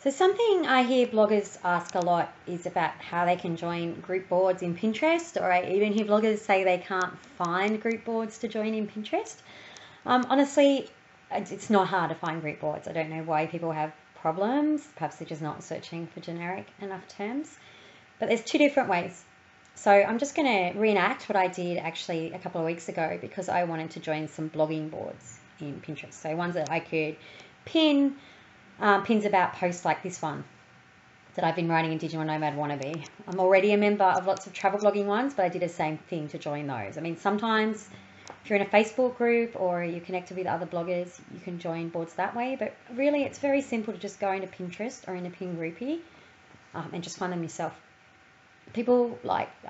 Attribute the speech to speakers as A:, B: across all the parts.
A: So something I hear bloggers ask a lot is about how they can join group boards in Pinterest, or I even hear bloggers say they can't find group boards to join in Pinterest. Honestly, it's not hard to find group boards. I don't know why people have problems. Perhaps they're just not searching for generic enough terms. But there's two different ways. So I'm just going to reenact what I did actually a couple of weeks ago because I wanted to join some blogging boards in Pinterest. So ones that I could pin pins about posts like this one that I've been writing in Digital Nomad Wannabe. I'm already a member of lots of travel blogging ones, but I did the same thing to join those. I mean, sometimes if you're in a Facebook group or you're connected with other bloggers, you can join boards that way. But really, it's very simple to just go into Pinterest or in a pin groupie and just find them yourself. People,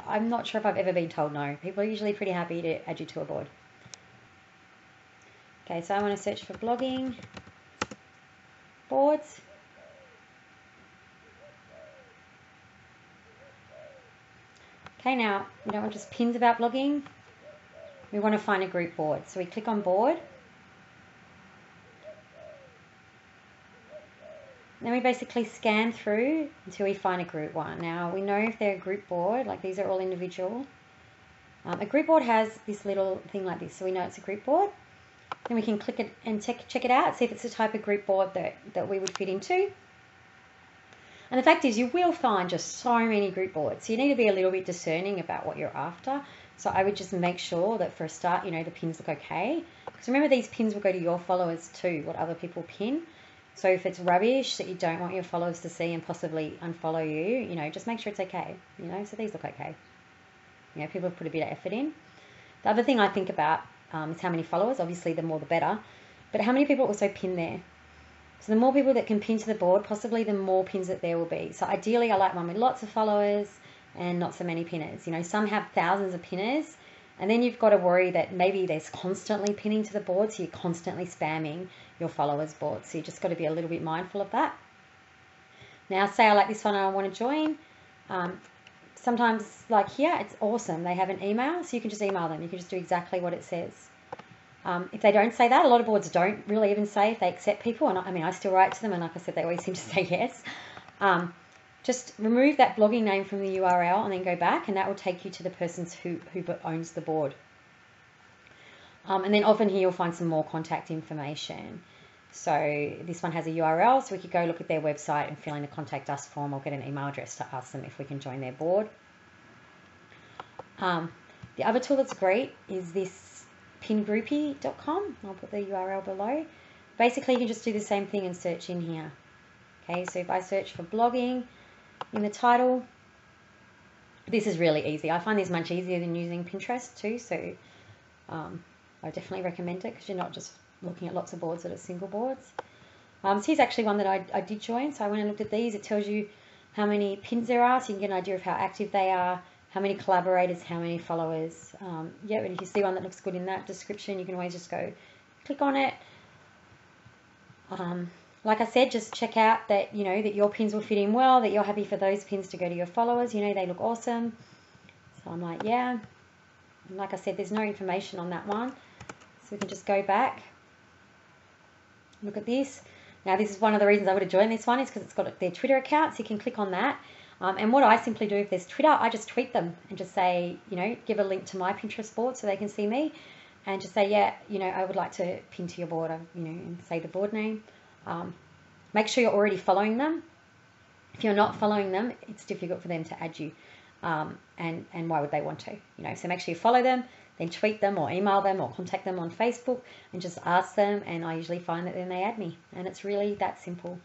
A: I'm not sure if I've ever been told no. People are usually pretty happy to add you to a board. Okay, so I want to search for blogging boards. Okay, now we don't want just pins about blogging. We want to find a group board. So we click on board. Then we basically scan through until we find a group one. Now we know if they're a group board, like these are all individual. A group board has this little thing like this, so we know it's a group board. Then we can click it and check it out, see if it's the type of group board that we would fit into. And the fact is, you will find just so many group boards. So you need to be a little bit discerning about what you're after. So I would just make sure that for a start, the pins look okay. Because remember, these pins will go to your followers too, what other people pin. So if it's rubbish that you don't want your followers to see and possibly unfollow you, just make sure it's okay. So these look okay. People have put a bit of effort in. The other thing I think about is how many followers. Obviously, the more the better. But how many people also pin there? So the more people that can pin to the board, possibly the more pins that there will be. So ideally, I like one with lots of followers and not so many pinners. Some have thousands of pinners, and then you've got to worry that maybe there's constantly pinning to the board, so you're constantly spamming your followers' board. So you just got to be a little bit mindful of that. Now, say I like this one and I want to join. Sometimes, like here, it's awesome. They have an email, so you can just email them. You can just do exactly what it says. If they don't say that, a lot of boards don't really even say if they accept people. And I still write to them, and like I said, they always seem to say yes. Just remove that blogging name from the URL and then go back, and that will take you to the person who owns the board. And then often here you'll find some more contact information. So this one has a URL, so we could go look at their website and fill in a contact us form or get an email address to ask them if we can join their board. The other tool that's great is this pingroupie.com. I'll put the URL below. Basically, you can just do the same thing and search in here. Okay, so if I search for blogging in the title, this is really easy. I find this much easier than using Pinterest too, so I definitely recommend it because you're not just looking at lots of boards that are single boards. So here's actually one that I did join. So I went and looked at these. It tells you how many pins there are, so you can get an idea of how active they are, how many collaborators, how many followers. And if you see one that looks good in that description, you can always just go click on it. Like I said, just check out that, that your pins will fit in well, that you're happy for those pins to go to your followers. They look awesome. So I'm like, yeah. And like I said, there's no information on that one. So we can just go back. Look at this. Now, this is one of the reasons I would have joined this one is because it's got their Twitter account, so you can click on that. And what I simply do if there's Twitter, I just tweet them and just say, give a link to my Pinterest board so they can see me, and just say, yeah, I would like to pin to your board, and say the board name. Make sure you're already following them. If you're not following them, it's difficult for them to add you. And why would they want to? So make sure you follow them, then tweet them or email them or contact them on Facebook and just ask them, and I usually find that then they add me, and it's really that simple.